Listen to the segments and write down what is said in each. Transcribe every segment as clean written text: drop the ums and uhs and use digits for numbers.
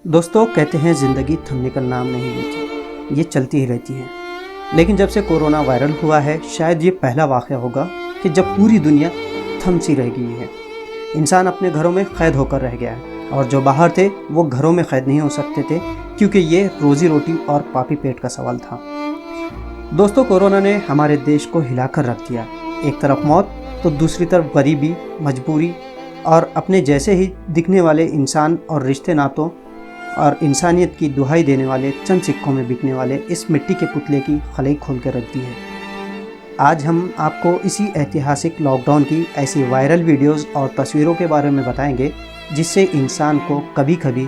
दोस्तों, कहते हैं ज़िंदगी थमने का नाम नहीं लेती, ये चलती ही रहती है। लेकिन जब से कोरोना वायरल हुआ है, शायद ये पहला वाक़या होगा कि जब पूरी दुनिया थम सी रह गई है। इंसान अपने घरों में क़ैद होकर रह गया है और जो बाहर थे वो घरों में क़ैद नहीं हो सकते थे, क्योंकि ये रोज़ी रोटी और पापी पेट का सवाल था। दोस्तों, कोरोना ने हमारे देश को हिलाकर रख दिया। एक तरफ मौत तो दूसरी तरफ गरीबी, मजबूरी और अपने जैसे ही दिखने वाले इंसान और रिश्ते नातों और इंसानियत की दुहाई देने वाले चंद सिक्कों में बिकने वाले इस मिट्टी के पुतले की खलाई खोल कर रख दी है। आज हम आपको इसी ऐतिहासिक लॉकडाउन की ऐसी वायरल वीडियोस और तस्वीरों के बारे में बताएंगे जिससे इंसान को कभी कभी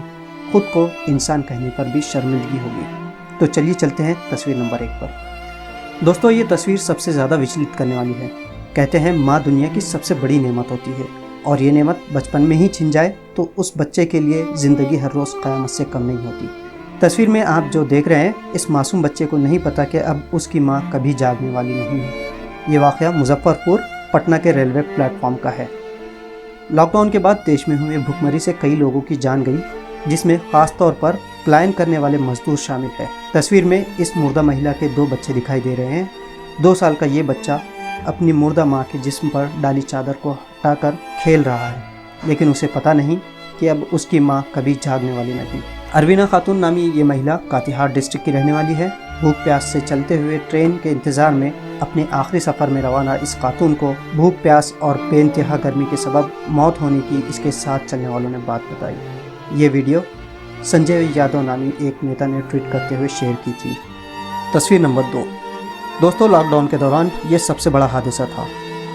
खुद को इंसान कहने पर भी शर्मिंदगी होगी। तो चलिए चलते हैं तस्वीर नंबर 1 पर। दोस्तों, ये तस्वीर सबसे ज़्यादा विचलित करने वाली है। कहते हैं माँ दुनिया की सबसे बड़ी नेमत होती है और ये नेमत बचपन में ही छिन जाए तो उस बच्चे के लिए ज़िंदगी हर रोज़ क़यामत से कम नहीं होती। तस्वीर में आप जो देख रहे हैं, इस मासूम बच्चे को नहीं पता कि अब उसकी माँ कभी जागने वाली नहीं है। ये वाक़या मुजफ्फरपुर, पटना के रेलवे प्लेटफॉर्म का है। लॉकडाउन के बाद देश में हुए भुखमरी से कई लोगों की जान गई, जिसमें ख़ास तौर पर पलायन करने वाले मजदूर शामिल है। तस्वीर में इस मुर्दा महिला के 2 बच्चे दिखाई दे रहे हैं। 2 साल का ये बच्चा अपनी मुर्दा माँ के जिस्म पर डाली चादर को हटाकर खेल रहा है, लेकिन उसे पता नहीं कि अब उसकी माँ कभी जागने वाली नहीं। अरवीना खातून नामी ये महिला कातिहार डिस्ट्रिक्ट की रहने वाली है। भूख प्यास से चलते हुए ट्रेन के इंतज़ार में अपने आखिरी सफ़र में रवाना इस खातून को भूख प्यास और बेइंतहा गर्मी के सबब मौत होने की इसके साथ चलने वालों ने बात बताई। ये वीडियो संजय यादव नामी एक नेता ने ट्वीट करते हुए शेयर की थी। तस्वीर नंबर 2। दोस्तों, लॉकडाउन के दौरान ये सबसे बड़ा हादसा था।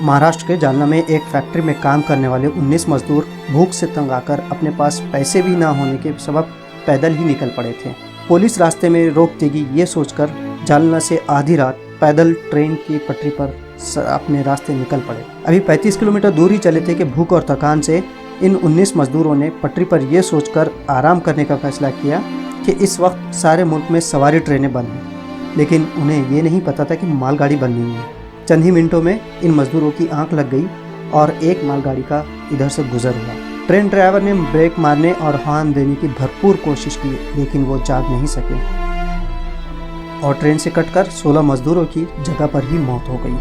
महाराष्ट्र के जालना में एक फैक्ट्री में काम करने वाले 19 मजदूर भूख से तंग आकर अपने पास पैसे भी ना होने के सबब पैदल ही निकल पड़े थे। पुलिस रास्ते में रोक देगी ये सोचकर जालना से आधी रात पैदल ट्रेन की पटरी पर अपने रास्ते निकल पड़े। अभी 35 किलोमीटर दूर ही चले थे कि भूख और थकान से इन 19 मजदूरों ने पटरी पर यह सोचकर आराम करने का फैसला किया कि इस वक्त सारे मुल्क में सवारी ट्रेनें बंद हैं, लेकिन उन्हें ये नहीं पता था कि मालगाड़ी बंद नहीं है। चंद ही मिनटों में इन मजदूरों की आंख लग गई और एक मालगाड़ी का इधर से गुजर हुआ। ट्रेन ड्राइवर ने ब्रेक मारने और हॉर्न देने की भरपूर कोशिश की, लेकिन वो जाग नहीं सके और ट्रेन से कटकर 16 मजदूरों की जगह पर ही मौत हो गई।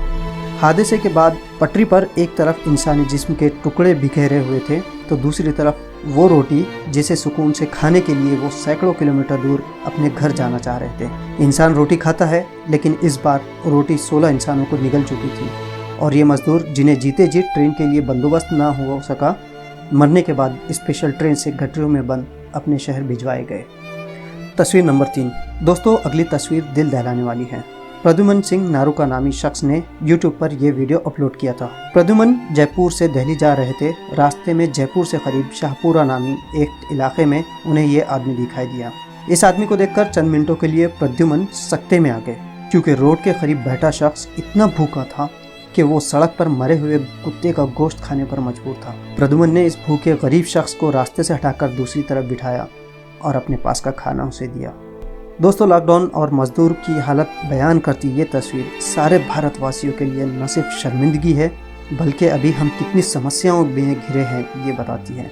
हादसे के बाद पटरी पर एक तरफ इंसानी जिस्म के टुकड़े बिखेरे हुए थे, तो दूसरी तरफ वो रोटी जिसे सुकून से खाने के लिए वो सैकड़ों किलोमीटर दूर अपने घर जाना चाह रहे थे। इंसान रोटी खाता है, लेकिन इस बार रोटी 16 इंसानों को निगल चुकी थी और ये मजदूर जिन्हें जीते जी ट्रेन के लिए बंदोबस्त ना हो सका, मरने के बाद स्पेशल ट्रेन से गठरियों में बंद अपने शहर भिजवाए गए। तस्वीर नंबर 3। दोस्तों, अगली तस्वीर दिल दहलाने वाली है। प्रद्युमन सिंह नारूका नामी शख्स ने YouTube पर यह वीडियो अपलोड किया था। प्रद्युमन जयपुर से दिल्ली जा रहे थे। रास्ते में जयपुर से करीब शाहपुरा नामी एक इलाके में उन्हें ये आदमी दिखाई दिया। इस आदमी को देखकर चंद मिनटों के लिए प्रद्युमन सकते में आ गए, क्योंकि रोड के करीब बैठा शख्स इतना भूखा था कि वो सड़क पर मरे हुए कुत्ते का गोश्त खाने पर मजबूर था। प्रद्युमन ने इस भूखे गरीब शख्स को रास्ते से हटाकर दूसरी तरफ बिठाया और अपने पास का खाना उसे दिया। दोस्तों, लॉकडाउन और मजदूर की हालत बयान करती ये तस्वीर सारे भारतवासियों के लिए न सिर्फ शर्मिंदगी है, बल्कि अभी हम कितनी समस्याओं में घिरे हैं ये बताती है।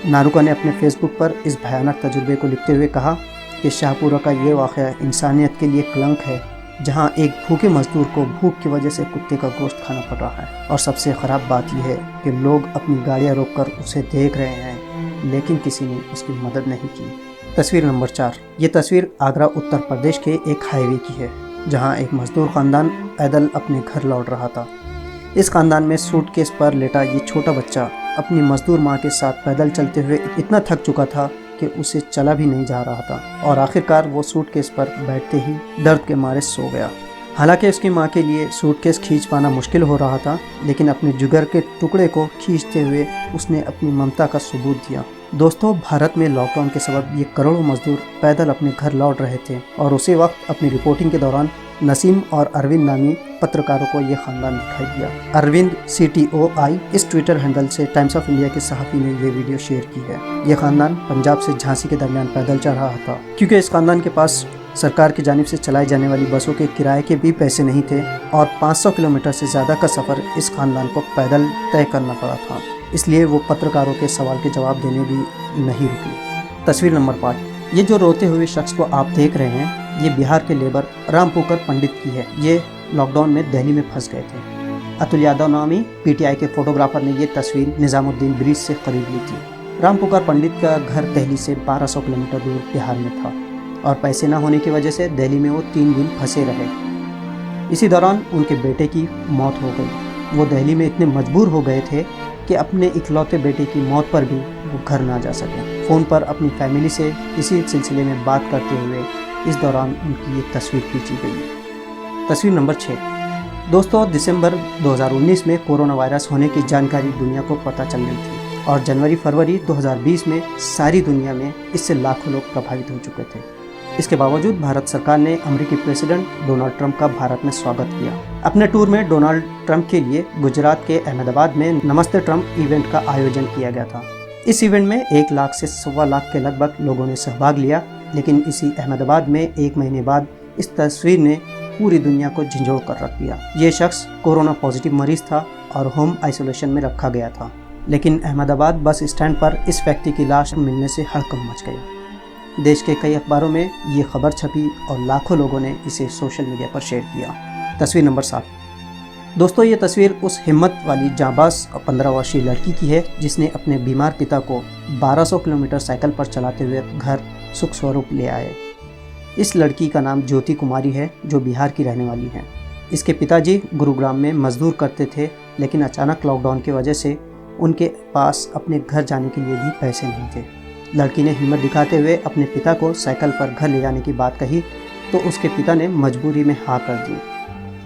नारूका ने अपने फेसबुक पर इस भयानक तजुर्बे को लिखते हुए कहा कि शाहपुरा का ये वाक़या इंसानियत के लिए कलंक है, जहां एक भूखे मजदूर को भूख की वजह से कुत्ते का गोश्त खाना पड़ रहा है। और सबसे ख़राब बात यह है कि लोग अपनी गाड़ियाँ रोककर उसे देख रहे हैं, लेकिन किसी ने उसकी मदद नहीं की। तस्वीर नंबर 4। ये तस्वीर आगरा उत्तर प्रदेश के एक हाईवे की है, जहां एक मजदूर ख़ानदान पैदल अपने घर लौट रहा था। इस ख़ानदान में सूटकेस पर लेटा ये छोटा बच्चा अपनी मजदूर माँ के साथ पैदल चलते हुए इतना थक चुका था कि उसे चला भी नहीं जा रहा था और आखिरकार वो सूटकेस पर बैठते ही दर्द के मारे सो गया। हालांकि उसकी माँ के लिए सूटकेस खींच पाना मुश्किल हो रहा था, लेकिन अपने जिगर के टुकड़े को खींचते हुए उसने अपनी ममता का सबूत दिया। दोस्तों, भारत में लॉकडाउन के सबब ये करोड़ों मजदूर पैदल अपने घर लौट रहे थे और उसी वक्त अपनी रिपोर्टिंग के दौरान नसीम और अरविंद नामी पत्रकारों को यह खानदान दिखाई दिया। अरविंद CTOI इस ट्विटर हैंडल से टाइम्स ऑफ इंडिया के सहाफ़ी ने यह वीडियो शेयर की है। यह खानदान पंजाब से झांसी के दरमियान पैदल चल रहा था, क्योंकि इस खानदान के पास सरकार की जानिब से चलाई जाने वाली बसों के किराए के भी पैसे नहीं थे और 500 किलोमीटर से ज़्यादा का सफ़र इस खानदान को पैदल तय करना पड़ा था। इसलिए वो पत्रकारों के सवाल के जवाब देने भी नहीं रुकी। तस्वीर नंबर 5। ये जो रोते हुए शख्स को आप देख रहे हैं, ये बिहार के लेबर रामपुकार पंडित की है। ये लॉकडाउन में दिल्ली में फंस गए थे। अतुल यादव नामी पीटीआई के फोटोग्राफर ने ये तस्वीर निजामुद्दीन ब्रिज से खरीद ली थी। रामपुकार पंडित का घर दिल्ली से 1200 किलोमीटर दूर बिहार में था और पैसे न होने की वजह से दिल्ली में वो 3 दिन फंसे रहे। इसी दौरान उनके बेटे की मौत हो गई। वो दिल्ली में इतने मजबूर हो गए थे कि अपने इकलौते बेटे की मौत पर भी वो घर ना जा सके। फ़ोन पर अपनी फैमिली से इसी सिलसिले में बात करते हुए इस दौरान उनकी ये तस्वीर खींची गई। तस्वीर नंबर 6। दोस्तों, दिसंबर 2019 में कोरोना वायरस होने की जानकारी दुनिया को पता चल गई थी और जनवरी-फरवरी 2020 में सारी दुनिया में इससे लाखों लोग प्रभावित हो चुके थे। इसके बावजूद भारत सरकार ने अमेरिकी प्रेसिडेंट डोनाल्ड ट्रंप का भारत में स्वागत किया। अपने टूर में डोनाल्ड ट्रंप के लिए गुजरात के अहमदाबाद में नमस्ते ट्रंप इवेंट का आयोजन किया गया था। इस इवेंट में 1 लाख से 1.25 लाख के लगभग लोगों ने सहभाग लिया, लेकिन इसी अहमदाबाद में 1 महीने बाद इस तस्वीर ने पूरी दुनिया को झंझोड़ कर रख दिया। ये शख्स कोरोना पॉजिटिव मरीज था और होम आइसोलेशन में रखा गया था, लेकिन अहमदाबाद बस स्टैंड पर इस व्यक्ति की लाश मिलने से हड़कंप मच गया। देश के कई अखबारों में ये खबर छपी और लाखों लोगों ने इसे सोशल मीडिया पर शेयर किया। तस्वीर नंबर 7। दोस्तों, ये तस्वीर उस हिम्मत वाली जांबाज और 15 वर्षीय लड़की की है जिसने अपने बीमार पिता को 1200 किलोमीटर साइकिल पर चलाते हुए घर सुख स्वरूप ले आए। इस लड़की का नाम ज्योति कुमारी है, जो बिहार की रहने वाली है। इसके पिताजी गुरुग्राम में मजदूर करते थे, लेकिन अचानक लॉकडाउन की वजह से उनके पास अपने घर जाने के लिए भी पैसे नहीं थे। लड़की ने हिम्मत दिखाते हुए अपने पिता को साइकिल पर घर ले जाने की बात कही तो उसके पिता ने मजबूरी में हाँ कर दी।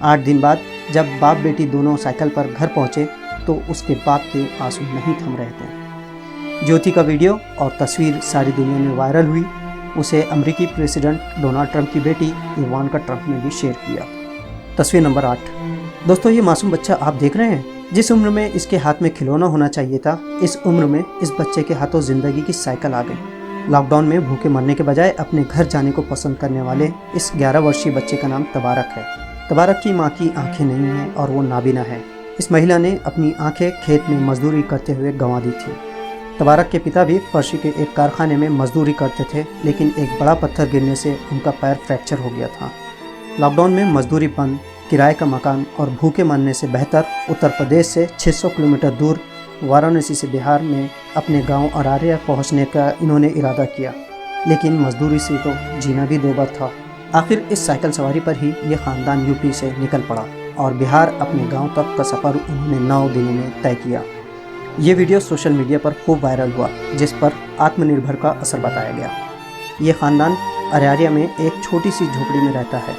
8 दिन बाद जब बाप बेटी दोनों साइकिल पर घर पहुंचे तो उसके बाप के आंसू नहीं थम रहे थे। ज्योति का वीडियो और तस्वीर सारी दुनिया में वायरल हुई। उसे अमेरिकी प्रेसिडेंट डोनाल्ड ट्रंप की बेटी इवानका ट्रंप ने भी शेयर किया। तस्वीर नंबर 8। दोस्तों, ये मासूम बच्चा आप देख रहे हैं, जिस उम्र में इसके हाथ में खिलौना होना चाहिए था, इस उम्र में इस बच्चे के हाथों जिंदगी की साइकिल आ गई। लॉकडाउन में भूखे मरने के बजाय अपने घर जाने को पसंद करने वाले इस 11 वर्षीय बच्चे का नाम तबारक है। तबारक की मां की आंखें नहीं हैं और वो नाबीना है। इस महिला ने अपनी आंखें खेत में मजदूरी करते हुए गंवा दी थी। तबारक के पिता भी फर्शी के एक कारखाने में मजदूरी करते थे, लेकिन एक बड़ा पत्थर गिरने से उनका पैर फ्रैक्चर हो गया था। लॉकडाउन में मजदूरी बंद, किराए का मकान और भूखे मरने से बेहतर उत्तर प्रदेश से 600 किलोमीटर दूर वाराणसी से बिहार में अपने गांव अरारिया पहुंचने का इन्होंने इरादा किया, लेकिन मजदूरी से तो जीना भी 2 बार था। आखिर इस साइकिल सवारी पर ही ये ख़ानदान यूपी से निकल पड़ा और बिहार अपने गांव तक का सफ़र उन्होंने 9 दिनों में तय किया। ये वीडियो सोशल मीडिया पर खूब वायरल हुआ, जिस पर आत्मनिर्भर का असर बताया गया। ये ख़ानदान अरारिया में एक छोटी सी झोपड़ी में रहता है।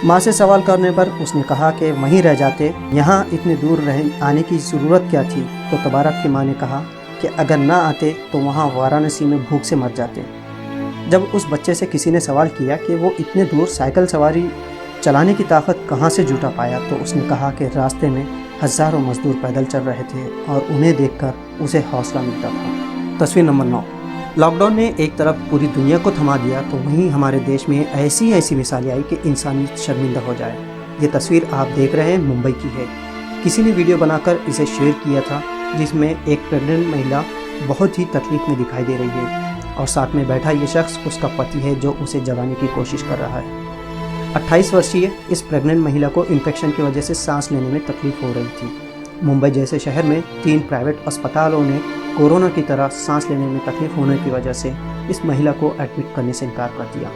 माँ से सवाल करने पर उसने कहा कि वहीं रह जाते, यहाँ इतने दूर आने की ज़रूरत क्या थी। तो तबारक की माँ ने कहा कि अगर ना आते तो वहाँ वाराणसी में भूख से मर जाते। जब उस बच्चे से किसी ने सवाल किया कि वो इतने दूर साइकिल सवारी चलाने की ताकत कहाँ से जुटा पाया, तो उसने कहा कि रास्ते में हज़ारों मजदूर पैदल चल रहे थे और उन्हें देखकर उसे हौसला मिलता था। तस्वीर नंबर 9। लॉकडाउन ने एक तरफ पूरी दुनिया को थमा दिया तो वहीं हमारे देश में ऐसी मिसालें आई कि इंसानियत शर्मिंदा हो जाए। ये तस्वीर आप देख रहे हैं मुंबई की है। किसी ने वीडियो बनाकर इसे शेयर किया था, जिसमें एक प्रेग्नेंट महिला बहुत ही तकलीफ में दिखाई दे रही है और साथ में बैठा ये शख्स उसका पति है जो उसे जगाने की कोशिश कर रहा है। 28 वर्षीय इस प्रेग्नेंट महिला को इन्फेक्शन की वजह से सांस लेने में तकलीफ हो रही थी। मुंबई जैसे शहर में 3 प्राइवेट अस्पतालों ने कोरोना की तरह सांस लेने में तकलीफ होने की वजह से इस महिला को एडमिट करने से इनकार कर दिया।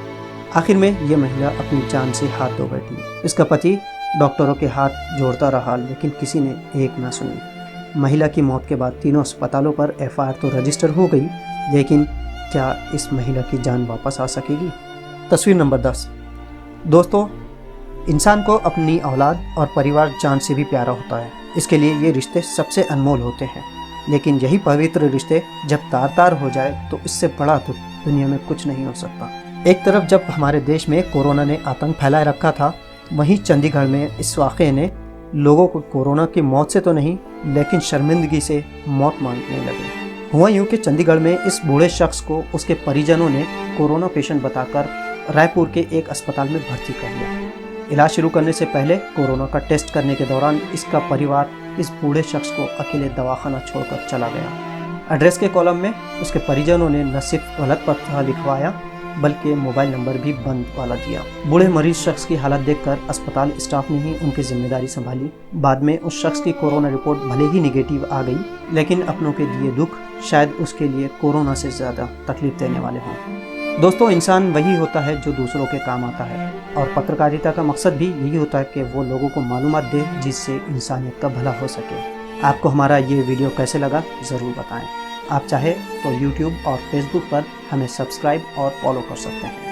आखिर में ये महिला अपनी जान से हाथ धो बैठी। इसका पति डॉक्टरों के हाथ जोड़ता रहा, लेकिन किसी ने एक ना सुनी। महिला की मौत के बाद तीनों अस्पतालों पर एफआईआर तो रजिस्टर हो गई, लेकिन क्या इस महिला की जान वापस आ सकेगी? तस्वीर नंबर 10। दोस्तों, इंसान को अपनी औलाद और परिवार जान से भी प्यारा होता है। इसके लिए ये रिश्ते सबसे अनमोल होते हैं, लेकिन यही पवित्र रिश्ते जब तार हो जाए तो इससे बड़ा दुख दुनिया में कुछ नहीं हो सकता। एक तरफ जब हमारे देश में कोरोना ने आतंक फैलाए रखा था, वहीं चंडीगढ़ में इस वाक़े ने लोगों को कोरोना की मौत से तो नहीं, लेकिन शर्मिंदगी से मौत मांगने लगे। हुआ यूँ कि चंडीगढ़ में इस बूढ़े शख्स को उसके परिजनों ने कोरोना पेशेंट बताकर रायपुर के एक अस्पताल में भर्ती कर लिया। इलाज शुरू करने से पहले कोरोना का टेस्ट करने के दौरान इसका परिवार इस बूढ़े शख्स को अकेले दवाखाना छोड़कर चला गया। एड्रेस के कॉलम में उसके परिजनों ने न सिर्फ गलत पता लिखवाया बल्कि मोबाइल नंबर भी बंद वाला दिया। बूढ़े मरीज शख्स की हालत देखकर अस्पताल स्टाफ ने ही उनकी जिम्मेदारी संभाली। बाद में उस शख्स की कोरोना रिपोर्ट भले ही निगेटिव आ गई, लेकिन अपनों के दिए दुख शायद उसके लिए कोरोना से ज़्यादा तकलीफ देने वाले हों। दोस्तों, इंसान वही होता है जो दूसरों के काम आता है, और पत्रकारिता का मकसद भी यही होता है कि वो लोगों को मालूमात दे जिससे इंसानियत का भला हो सके। आपको हमारा ये वीडियो कैसे लगा ज़रूर बताएं। आप चाहे तो YouTube और Facebook पर हमें सब्सक्राइब और फॉलो कर सकते हैं।